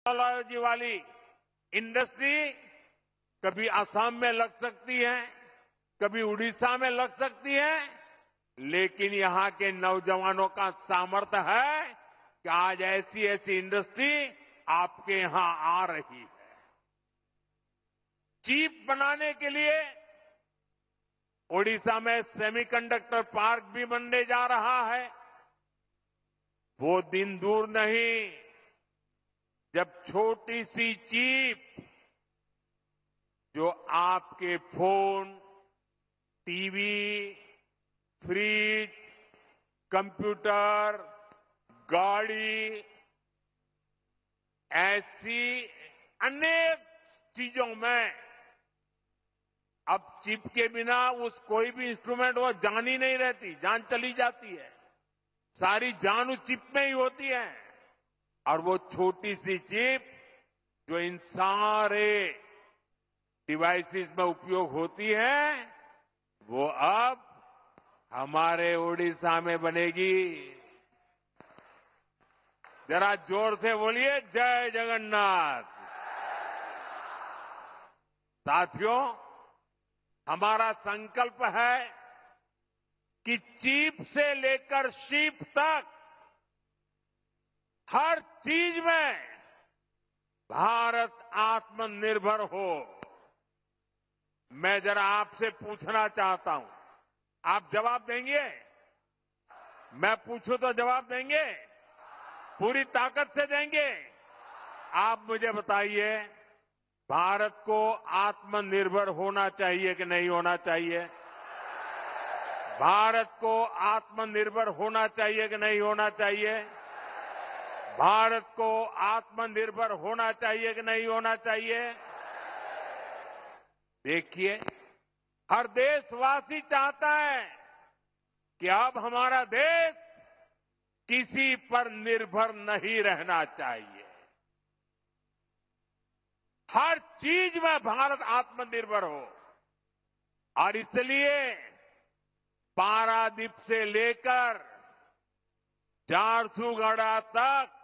Technology वाली industry कभी असम में लग सकती है, कभी उड़ीसा में लग सकती है, लेकिन यहां के नौजवानों का सामर्थ्य है कि आज ऐसी ऐसी इंडस्ट्री आपके यहां आ रही है। चिप बनाने के लिए ओडिशा में सेमीकंडक्टर पार्क भी बनने जा रहा है। वो दिन दूर नहीं जब छोटी सी चिप जो आपके फोन, टीवी, फ्रिज, कंप्यूटर, गाड़ी, ऐसी अनेक चीजों में अब चिप के बिना उस कोई भी इंस्ट्रूमेंट वो जान ही नहीं रहती, जान चली जाती है। सारी जान उस चिप में ही होती है। और वो छोटी सी चिप जो इन सारे डिवाइसेस में उपयोग होती है, वो अब हमारे ओडिशा में बनेगी। जरा जोर से बोलिए, जय जगन्नाथ। साथियों, हमारा संकल्प है कि चिप से लेकर शिप तक हर चीज में भारत आत्मनिर्भर हो। मैं जरा आपसे पूछना चाहता हूं, आप जवाब देंगे? मैं पूछूं तो जवाब देंगे? पूरी ताकत से देंगे? आप मुझे बताइए, भारत को आत्मनिर्भर होना चाहिए कि नहीं होना चाहिए? भारत को आत्मनिर्भर होना चाहिए कि नहीं होना चाहिए? भारत को आत्मनिर्भर होना चाहिए कि नहीं होना चाहिए? देखिए, हर देशवासी चाहता है कि अब हमारा देश किसी पर निर्भर नहीं रहना चाहिए। हर चीज में भारत आत्मनिर्भर हो। और इसलिए पारादीप से लेकर झारसुगुड़ा तक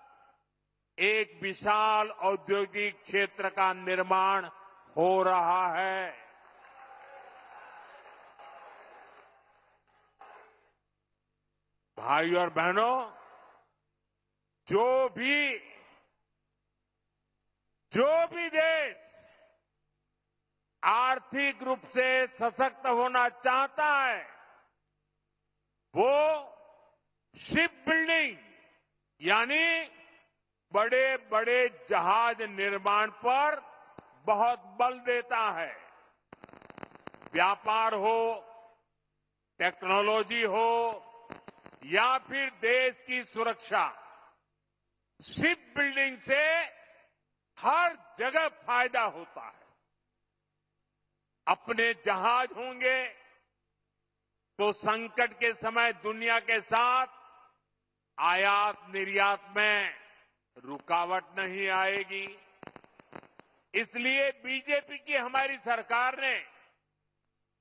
एक विशाल औद्योगिक क्षेत्र का निर्माण हो रहा है। भाइयों और बहनों, जो भी देश आर्थिक रूप से सशक्त होना चाहता है, वो शिप बिल्डिंग यानी बड़े बड़े जहाज निर्माण पर बहुत बल देता है। व्यापार हो, टेक्नोलॉजी हो या फिर देश की सुरक्षा, शिप बिल्डिंग से हर जगह फायदा होता है। अपने जहाज होंगे तो संकट के समय दुनिया के साथ आयात निर्यात में रुकावट नहीं आएगी। इसलिए बीजेपी की हमारी सरकार ने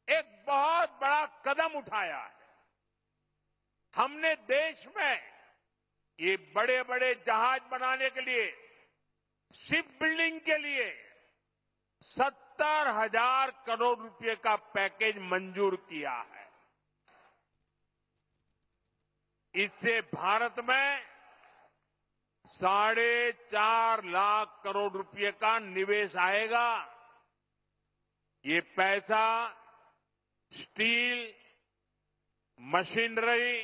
एक बहुत बड़ा कदम उठाया है। हमने देश में ये बड़े बड़े जहाज बनाने के लिए, शिप बिल्डिंग के लिए 70,000 करोड़ रुपए का पैकेज मंजूर किया है। इससे भारत में 4.5 लाख करोड़ रुपए का निवेश आएगा। ये पैसा स्टील, मशीनरी,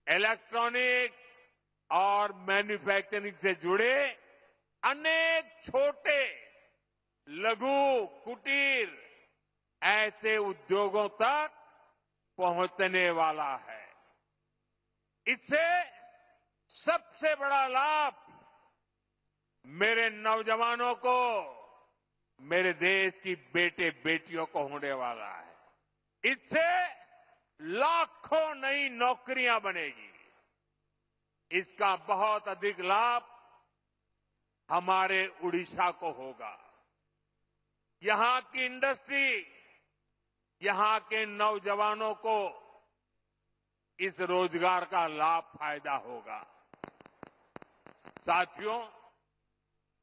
इलेक्ट्रॉनिक्स और मैन्युफैक्चरिंग से जुड़े अनेक छोटे, लघु, कुटीर ऐसे उद्योगों तक पहुंचने वाला है। इससे सबसे बड़ा लाभ मेरे नौजवानों को, मेरे देश की बेटे बेटियों को होने वाला है। इससे लाखों नई नौकरियां बनेगी। इसका बहुत अधिक लाभ हमारे उड़ीसा को होगा। यहां की इंडस्ट्री, यहां के नौजवानों को इस रोजगार का लाभ फायदा होगा। साथियों,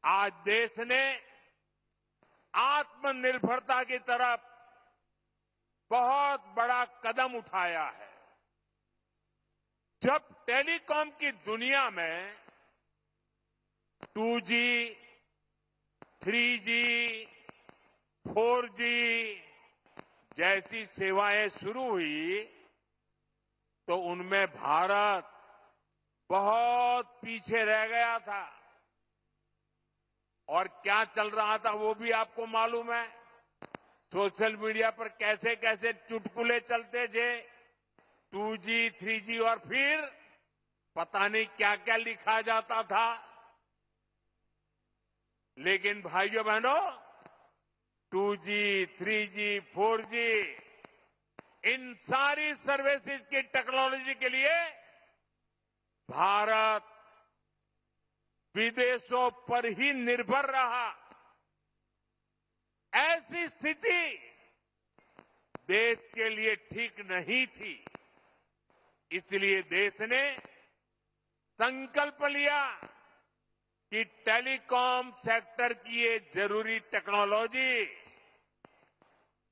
आज देश ने आत्मनिर्भरता की तरफ बहुत बड़ा कदम उठाया है। जब टेलीकॉम की दुनिया में 2G, 3G, 4G जैसी सेवाएं शुरू हुई तो उनमें भारत बहुत पीछे रह गया था। और क्या चल रहा था वो भी आपको मालूम है। सोशल मीडिया पर कैसे कैसे चुटकुले चलते थे, 2G, 3G और फिर पता नहीं क्या क्या लिखा जाता था। लेकिन भाइयों बहनों, 2G, 3G, 4G इन सारी सर्विसेज की टेक्नोलॉजी के लिए भारत विदेशों पर ही निर्भर रहा। ऐसी स्थिति देश के लिए ठीक नहीं थी। इसलिए देश ने संकल्प लिया कि टेलीकॉम सेक्टर की ये जरूरी टेक्नोलॉजी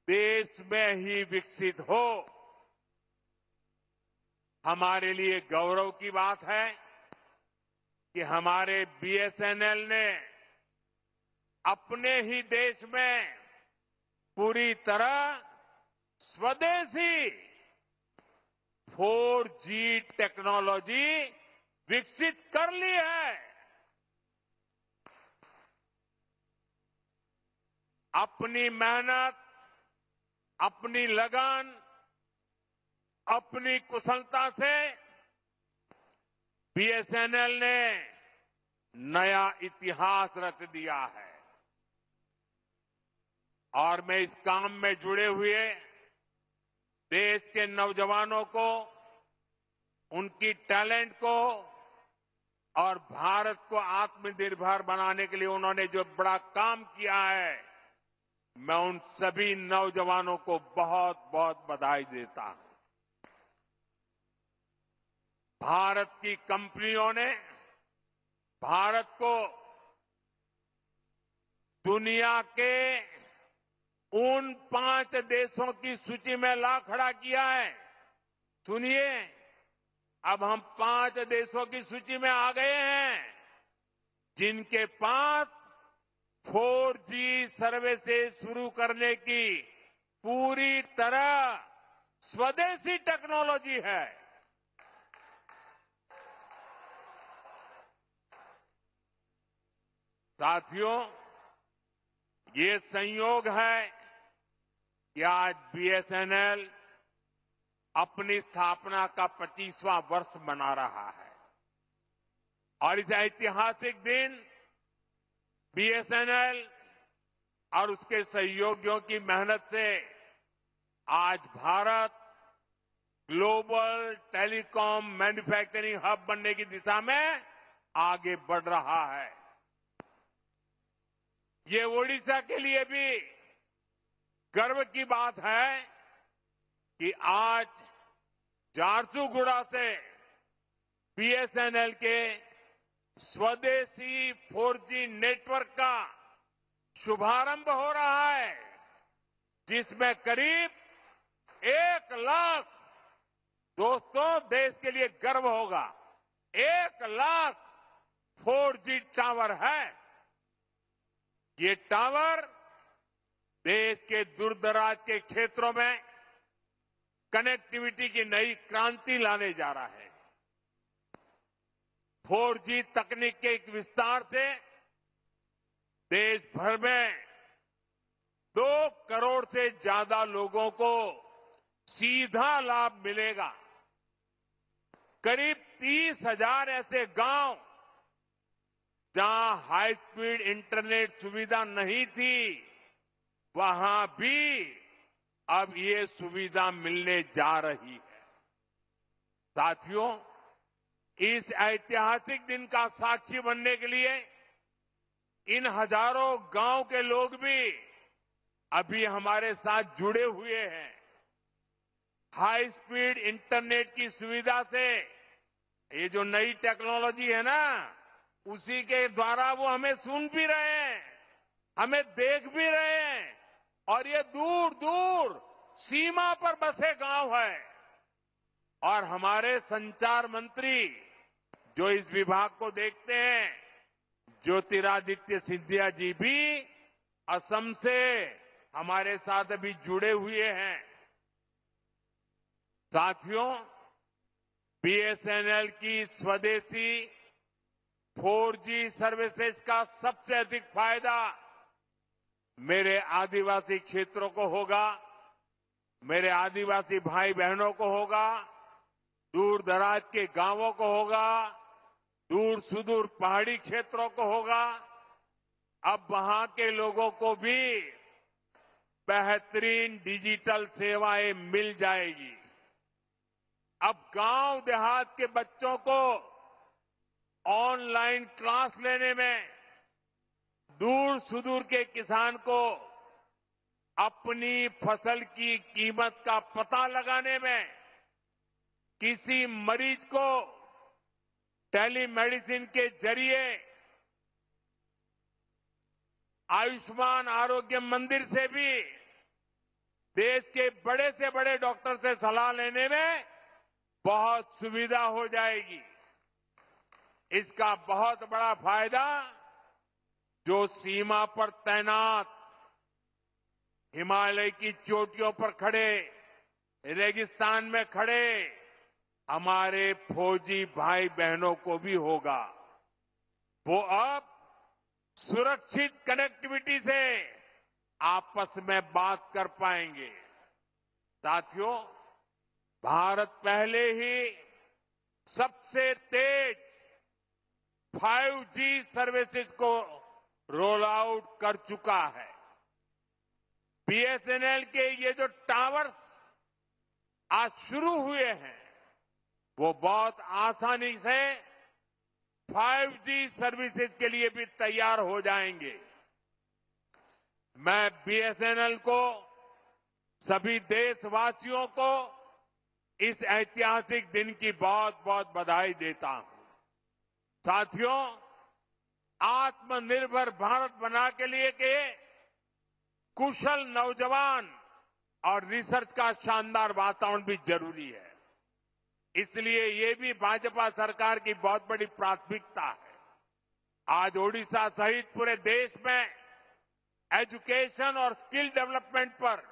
देश में ही विकसित हो। हमारे लिए गौरव की बात है कि हमारे बीएसएनएल ने अपने ही देश में पूरी तरह स्वदेशी 4G टेक्नोलॉजी विकसित कर ली है। अपनी मेहनत, अपनी लगन, अपनी कुशलता से बीएसएनएल ने नया इतिहास रच दिया है। और मैं इस काम में जुड़े हुए देश के नौजवानों को, उनकी टैलेंट को और भारत को आत्मनिर्भर बनाने के लिए उन्होंने जो बड़ा काम किया है, मैं उन सभी नौजवानों को बहुत बहुत बधाई देता हूं। भारत की कंपनियों ने भारत को दुनिया के उन 5 देशों की सूची में ला खड़ा किया है। सुनिए, अब हम 5 देशों की सूची में आ गए हैं जिनके पास 4G सर्विसेज शुरू करने की पूरी तरह स्वदेशी टेक्नोलॉजी है। साथियों, ये संयोग है कि आज बीएसएनएल अपनी स्थापना का 25वां वर्ष मना रहा है। और इस ऐतिहासिक दिन बीएसएनएल और उसके सहयोगियों की मेहनत से आज Bharat global telecom manufacturing hub बनने की दिशा में आगे बढ़ रहा है। ये ओडिशा के लिए भी गर्व की बात है कि आज झारसुगुड़ा से बीएसएनएल के स्वदेशी 4G नेटवर्क का शुभारंभ हो रहा है, जिसमें करीब 1 लाख, दोस्तों देश के लिए गर्व होगा, 1 लाख 4G टावर है। ये टावर देश के दूरदराज के क्षेत्रों में कनेक्टिविटी की नई क्रांति लाने जा रहा है। 4G तकनीक के एक विस्तार से देश भर में 2 करोड़ से ज्यादा लोगों को सीधा लाभ मिलेगा। करीब 30,000 ऐसे गांव जहां हाई स्पीड इंटरनेट सुविधा नहीं थी, वहां भी अब ये सुविधा मिलने जा रही है। साथियों, इस ऐतिहासिक दिन का साक्षी बनने के लिए इन हजारों गांव के लोग भी अभी हमारे साथ जुड़े हुए हैं। हाई स्पीड इंटरनेट की सुविधा से ये जो नई टेक्नोलॉजी है ना, उसी के द्वारा वो हमें सुन भी रहे हैं, हमें देख भी रहे हैं। और ये दूर दूर सीमा पर बसे गांव है। और हमारे संचार मंत्री जो इस विभाग को देखते हैं, ज्योतिरादित्य सिंधिया जी भी असम से हमारे साथ अभी जुड़े हुए हैं। साथियों, बीएसएनएल की स्वदेशी 4G सर्विसेज का सबसे अधिक फायदा मेरे आदिवासी क्षेत्रों को होगा, मेरे आदिवासी भाई बहनों को होगा, दूर दराज के गांवों को होगा, दूर सुदूर पहाड़ी क्षेत्रों को होगा। अब वहां के लोगों को भी बेहतरीन डिजिटल सेवाएं मिल जाएगी। अब गांव देहात के बच्चों को ऑनलाइन क्लास लेने में, दूर सुदूर के किसान को अपनी फसल की कीमत का पता लगाने में, किसी मरीज को टेलीमेडिसिन के जरिए आयुष्मान आरोग्य मंदिर से भी देश के बड़े से बड़े डॉक्टर से सलाह लेने में बहुत सुविधा हो जाएगी। इसका बहुत बड़ा फायदा जो सीमा पर तैनात, हिमालय की चोटियों पर खड़े, रेगिस्तान में खड़े हमारे फौजी भाई बहनों को भी होगा। वो अब सुरक्षित कनेक्टिविटी से आपस में बात कर पाएंगे। साथियों, भारत पहले ही सबसे तेज 5G सर्विसेज को रोल आउट कर चुका है। बीएसएनएल के ये जो टावर्स आज शुरू हुए हैं, वो बहुत आसानी से 5G सर्विसेज के लिए भी तैयार हो जाएंगे। मैं बीएसएनएल को, सभी देशवासियों को इस ऐतिहासिक दिन की बहुत बहुत बधाई देता हूं। साथियों, आत्मनिर्भर भारत बना के लिए के कुशल नौजवान और रिसर्च का शानदार वातावरण भी जरूरी है। इसलिए ये भी भाजपा सरकार की बहुत बड़ी प्राथमिकता है। आज ओडिशा सहित पूरे देश में एजुकेशन और स्किल डेवलपमेंट पर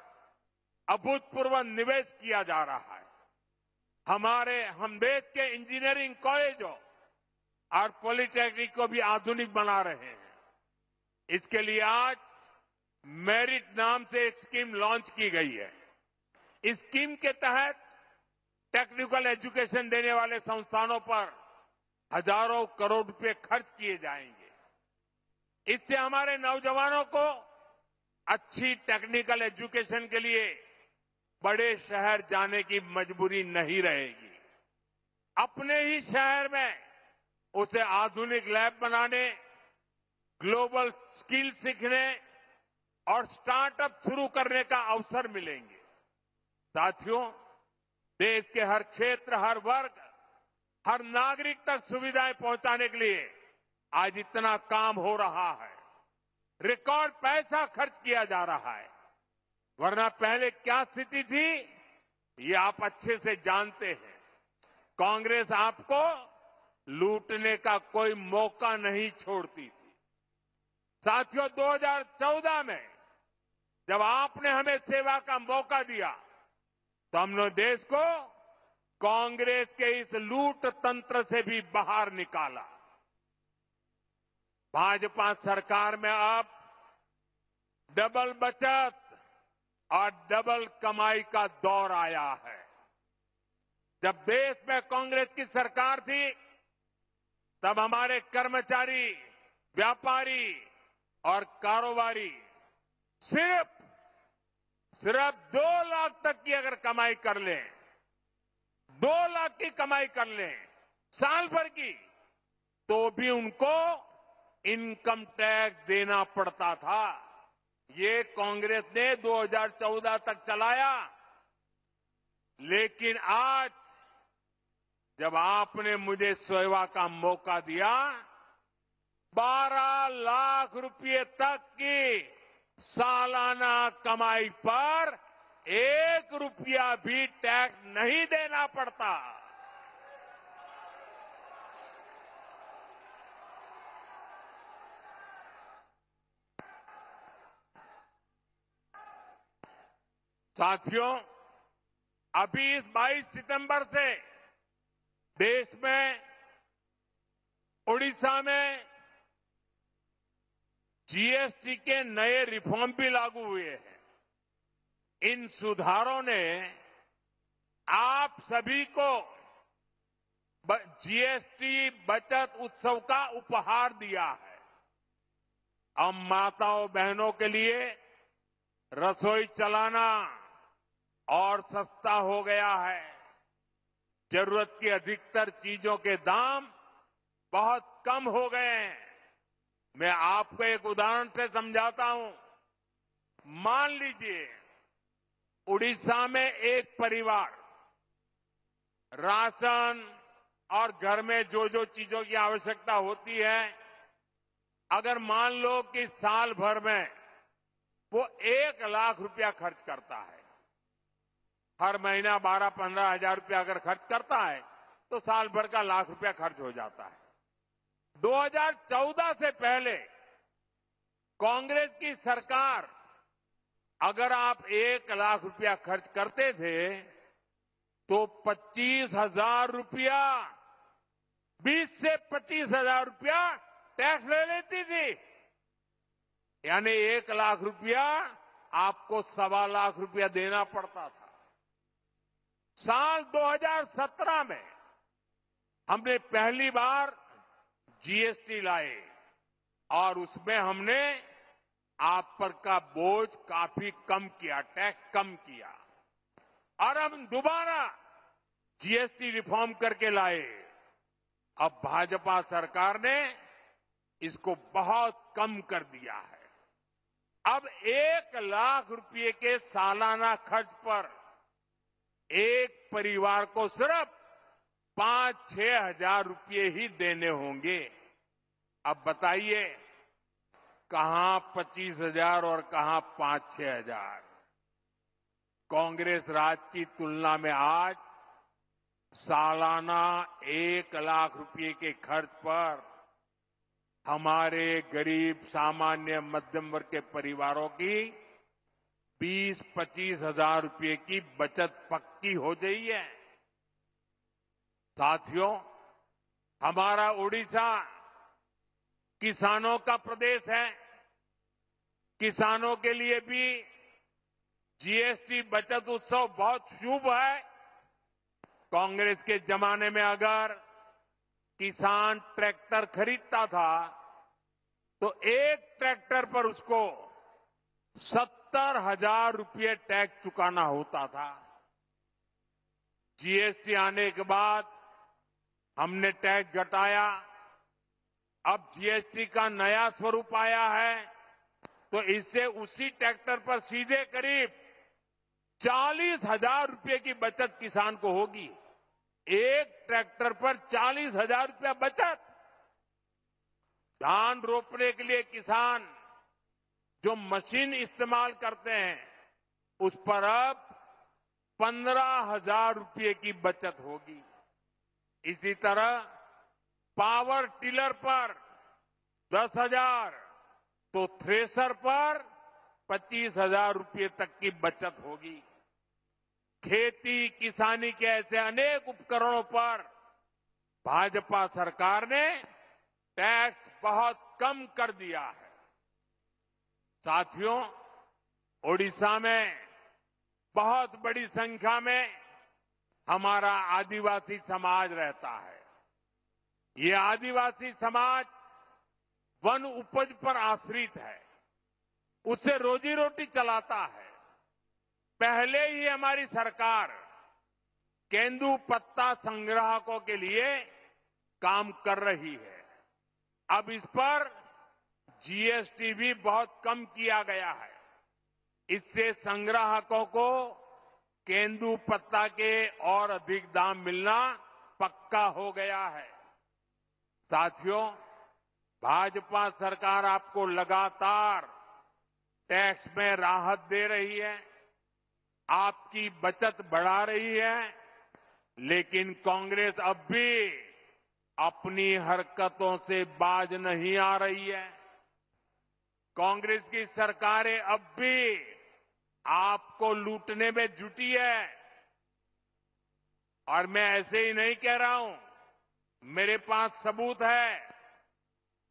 अभूतपूर्व निवेश किया जा रहा है। हम देश के इंजीनियरिंग कॉलेजों और पॉलिटेक्निक को भी आधुनिक बना रहे हैं। इसके लिए आज मेरिट नाम से एक स्कीम लॉन्च की गई है। इस स्कीम के तहत टेक्निकल एजुकेशन देने वाले संस्थानों पर हजारों करोड़ रुपए खर्च किए जाएंगे। इससे हमारे नौजवानों को अच्छी टेक्निकल एजुकेशन के लिए बड़े शहर जाने की मजबूरी नहीं रहेगी। अपने ही शहर में उसे आधुनिक लैब बनाने, ग्लोबल स्किल सीखने और स्टार्टअप शुरू करने का अवसर मिलेंगे। साथियों, देश के हर क्षेत्र, हर वर्ग, हर नागरिक तक सुविधाएं पहुंचाने के लिए आज इतना काम हो रहा है। रिकॉर्ड पैसा खर्च किया जा रहा है। वरना पहले क्या स्थिति थी, ये आप अच्छे से जानते हैं। कांग्रेस आपको लूटने का कोई मौका नहीं छोड़ती थी। साथियों, 2014 में जब आपने हमें सेवा का मौका दिया, तो हमने देश को कांग्रेस के इस लूट तंत्र से भी बाहर निकाला। भाजपा सरकार में अब डबल बचत और डबल कमाई का दौर आया है। जब देश में कांग्रेस की सरकार थी, तब हमारे कर्मचारी, व्यापारी और कारोबारी सिर्फ 2 लाख तक की अगर कमाई कर लें, 2 लाख की कमाई कर लें साल भर की, तो भी उनको इनकम टैक्स देना पड़ता था। ये कांग्रेस ने 2014 तक चलाया। लेकिन आज जब आपने मुझे सेवा का मौका दिया, 12 लाख रुपए तक की सालाना कमाई पर 1 रुपया भी टैक्स नहीं देना पड़ता। साथियों, अभी इस 22 सितंबर से देश में, उड़ीसा में जीएसटी के नए रिफॉर्म भी लागू हुए हैं। इन सुधारों ने आप सभी को जीएसटी बचत उत्सव का उपहार दिया है। अब माताओं बहनों के लिए रसोई चलाना और सस्ता हो गया है। जरूरत की अधिकतर चीजों के दाम बहुत कम हो गए हैं। मैं आपको एक उदाहरण से समझाता हूं। मान लीजिए उड़ीसा में एक परिवार राशन और घर में जो जो चीजों की आवश्यकता होती है, अगर मान लो कि साल भर में वो 1 लाख रुपया खर्च करता है, हर महीना 12-15 हजार रुपया अगर खर्च करता है तो साल भर का लाख रुपया खर्च हो जाता है। 2014 से पहले कांग्रेस की सरकार, अगर आप 1 लाख रुपया खर्च करते थे तो 25,000 रुपया, 20 से 25,000 रुपया टैक्स ले लेती थी। यानी 1 लाख रुपया आपको 1.25 लाख रुपया देना पड़ता था। साल 2017 में हमने पहली बार जीएसटी लाए और उसमें हमने आप पर का बोझ काफी कम किया, टैक्स कम किया। और हम दोबारा जीएसटी रिफॉर्म करके लाए। अब भाजपा सरकार ने इसको बहुत कम कर दिया है। अब 1 लाख रुपए के सालाना खर्च पर एक परिवार को सिर्फ 5-6 हजार रुपये ही देने होंगे। अब बताइए कहां 25,000 और कहां 5-6 हजार। कांग्रेस राज की तुलना में आज सालाना 1 लाख रुपए के खर्च पर हमारे गरीब सामान्य मध्यम वर्ग के परिवारों की 20-25 हजार रुपए की बचत पक्की हो गई है। साथियों, हमारा उड़ीसा किसानों का प्रदेश है। किसानों के लिए भी जीएसटी बचत उत्सव बहुत शुभ है। कांग्रेस के जमाने में अगर किसान ट्रैक्टर खरीदता था तो एक ट्रैक्टर पर उसको 70,000 रुपये टैक्स चुकाना होता था। जीएसटी आने के बाद हमने टैक्स घटाया। अब जीएसटी का नया स्वरूप आया है तो इससे उसी ट्रैक्टर पर सीधे करीब 40,000 रुपये की बचत किसान को होगी। एक ट्रैक्टर पर 40,000 रुपया बचत। धान रोपने के लिए किसान जो मशीन इस्तेमाल करते हैं उस पर अब 15,000 रुपये की बचत होगी। इसी तरह पावर टिलर पर 10,000 तो थ्रेसर पर 25,000 रुपये तक की बचत होगी। खेती किसानी के ऐसे अनेक उपकरणों पर भाजपा सरकार ने टैक्स बहुत कम कर दिया है। साथियों, ओडिशा में बहुत बड़ी संख्या में हमारा आदिवासी समाज रहता है। ये आदिवासी समाज वन उपज पर आश्रित है, उससे रोजी रोटी चलाता है। पहले ही हमारी सरकार केंदू पत्ता संग्राहकों के लिए काम कर रही है। अब इस पर जीएसटी भी बहुत कम किया गया है। इससे संग्राहकों को केंदू पत्ता के और अधिक दाम मिलना पक्का हो गया है। साथियों, भाजपा सरकार आपको लगातार टैक्स में राहत दे रही है, आपकी बचत बढ़ा रही है, लेकिन कांग्रेस अब भी अपनी हरकतों से बाज नहीं आ रही है। कांग्रेस की सरकारें अब भी आपको लूटने में जुटी है। और मैं ऐसे ही नहीं कह रहा हूं, मेरे पास सबूत है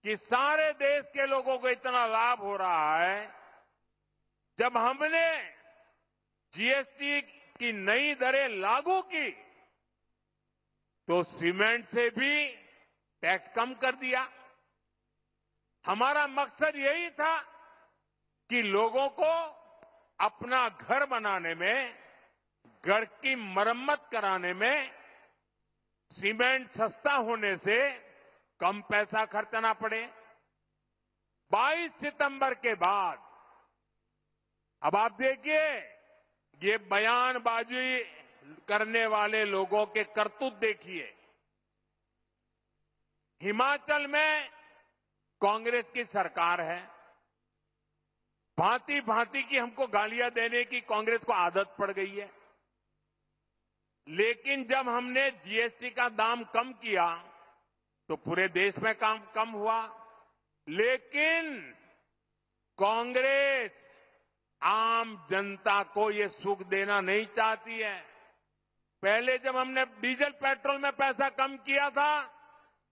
कि सारे देश के लोगों को इतना लाभ हो रहा है। जब हमने जीएसटी की नई दरें लागू की तो सीमेंट से भी टैक्स कम कर दिया। हमारा मकसद यही था कि लोगों को अपना घर बनाने में, घर की मरम्मत कराने में सीमेंट सस्ता होने से कम पैसा खर्चना पड़े। 22 सितंबर के बाद अब आप देखिए, ये बयानबाजी करने वाले लोगों के करतूत देखिए। हिमाचल में कांग्रेस की सरकार है, भांति भांति की हमको गालियां देने की कांग्रेस को आदत पड़ गई है। लेकिन जब हमने जीएसटी का दाम कम किया तो पूरे देश में काम कम हुआ। लेकिन कांग्रेस आम जनता को ये सुख देना नहीं चाहती है। पहले जब हमने डीजल पेट्रोल में पैसा कम किया था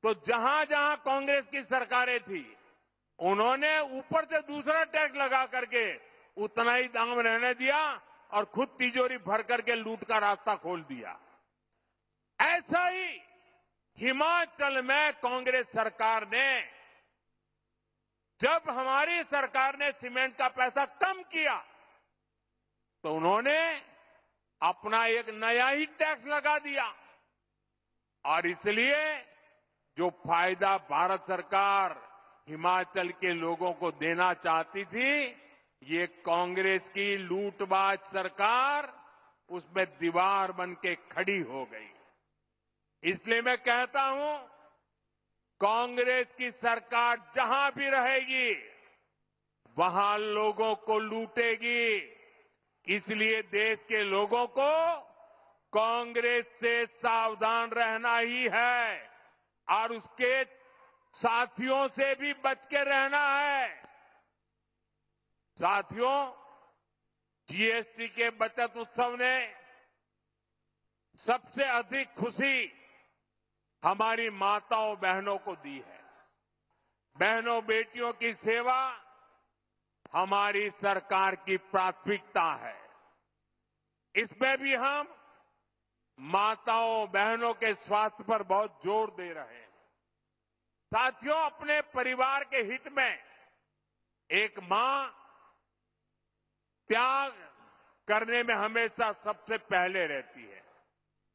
तो जहां जहां कांग्रेस की सरकारें थी, उन्होंने ऊपर से दूसरा टैक्स लगा करके उतना ही दाम रहने दिया और खुद तिजोरी भर करके लूट का रास्ता खोल दिया। ऐसा ही हिमाचल में कांग्रेस सरकार ने, जब हमारी सरकार ने सीमेंट का पैसा कम किया तो उन्होंने अपना एक नया ही टैक्स लगा दिया। और इसलिए जो फायदा भारत सरकार हिमाचल के लोगों को देना चाहती थी, ये कांग्रेस की लूटबाज सरकार उसमें दीवार बन के खड़ी हो गई। इसलिए मैं कहता हूं, कांग्रेस की सरकार जहां भी रहेगी वहां लोगों को लूटेगी। इसलिए देश के लोगों को कांग्रेस से सावधान रहना ही है और उसके साथियों से भी बच के रहना है। साथियों, जीएसटी के बचत उत्सव ने सबसे अधिक खुशी हमारी माताओं बहनों को दी है। बहनों बेटियों की सेवा हमारी सरकार की प्राथमिकता है। इसमें भी हम माताओं बहनों के स्वास्थ्य पर बहुत जोर दे रहे हैं। साथियों, अपने परिवार के हित में एक मां त्याग करने में हमेशा सबसे पहले रहती है।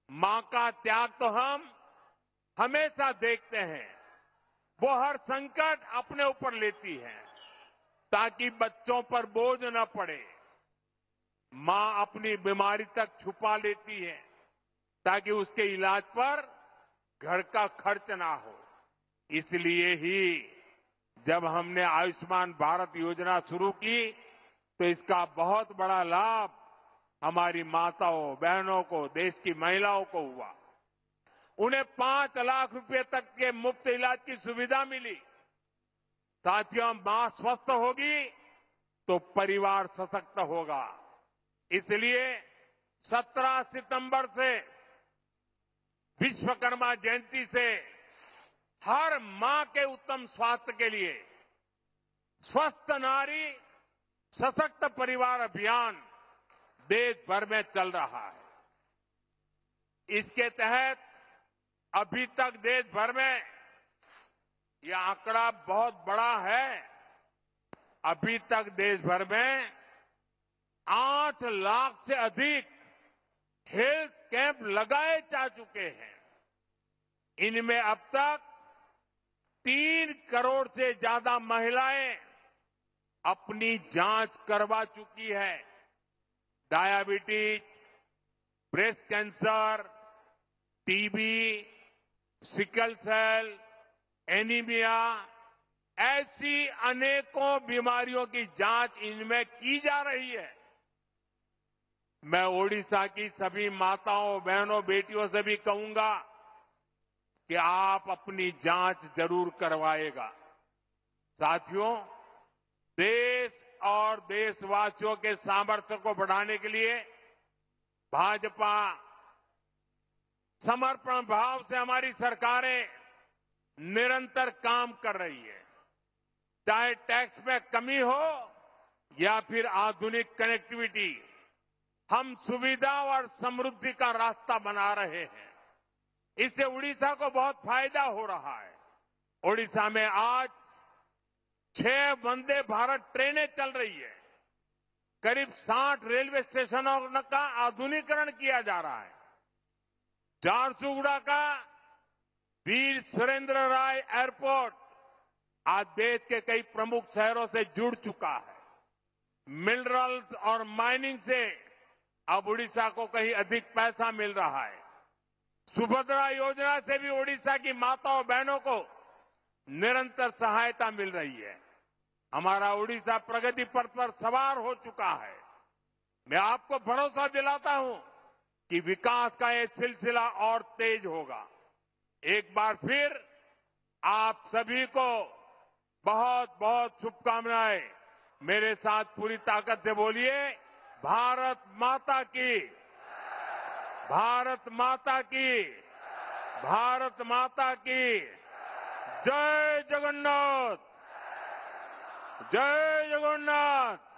मां का त्याग तो हम हमेशा देखते हैं। वो हर संकट अपने ऊपर लेती है ताकि बच्चों पर बोझ न पड़े। मां अपनी बीमारी तक छुपा लेती है ताकि उसके इलाज पर घर का खर्च ना हो। इसलिए ही जब हमने आयुष्मान भारत योजना शुरू की तो इसका बहुत बड़ा लाभ हमारी माताओं बहनों को, देश की महिलाओं को हुआ। उन्हें 5 लाख रुपए तक के मुफ्त इलाज की सुविधा मिली। साथियों, मां स्वस्थ होगी तो परिवार सशक्त होगा। इसलिए 17 सितंबर से विश्वकर्मा जयंती से हर मां के उत्तम स्वास्थ्य के लिए स्वस्थ नारी सशक्त परिवार अभियान देश भर में चल रहा है। इसके तहत अभी तक देश भर में यह आंकड़ा बहुत बड़ा है। अभी तक देश भर में 8 लाख से अधिक हेल्थ कैंप लगाए जा चुके हैं। इनमें अब तक 3 करोड़ से ज्यादा महिलाएं अपनी जांच करवा चुकी है। Diabetes, breast cancer, TB, sickle cell, anaemia, ऐसी अनेकों बीमारियों की जांच इनमें की जा रही है। मैं ओडिशा की सभी माताओं, बहनों, बेटियों से भी कहूंगा कि आप अपनी जांच जरूर करवाएगा। साथियों, देश और देशवासियों के सामर्थ्य को बढ़ाने के लिए भाजपा समर्पण भाव से हमारी सरकारें निरंतर काम कर रही है। चाहे टैक्स में कमी हो या फिर आधुनिक कनेक्टिविटी, हम सुविधा और समृद्धि का रास्ता बना रहे हैं। इससे उड़ीसा को बहुत फायदा हो रहा है। ओडिशा में आज 6 वंदे भारत ट्रेनें चल रही है। करीब 60 रेलवे स्टेशनों का आधुनिकीकरण किया जा रहा है। झारसुगुड़ा का वीर सुरेंद्र राय एयरपोर्ट आज देश के कई प्रमुख शहरों से जुड़ चुका है। मिनरल्स और माइनिंग से अब उड़ीसा को कहीं अधिक पैसा मिल रहा है। सुभद्रा योजना से भी ओडिशा की माताओं बहनों को निरंतर सहायता मिल रही है। हमारा ओडिशा प्रगति पथ पर सवार हो चुका है। मैं आपको भरोसा दिलाता हूं कि विकास का ये सिलसिला और तेज होगा। एक बार फिर आप सभी को बहुत बहुत शुभकामनाएं। मेरे साथ पूरी ताकत से बोलिए, भारत माता की, भारत माता की, भारत माता की। जय जगन्नाथ, जय जगन्नाथ।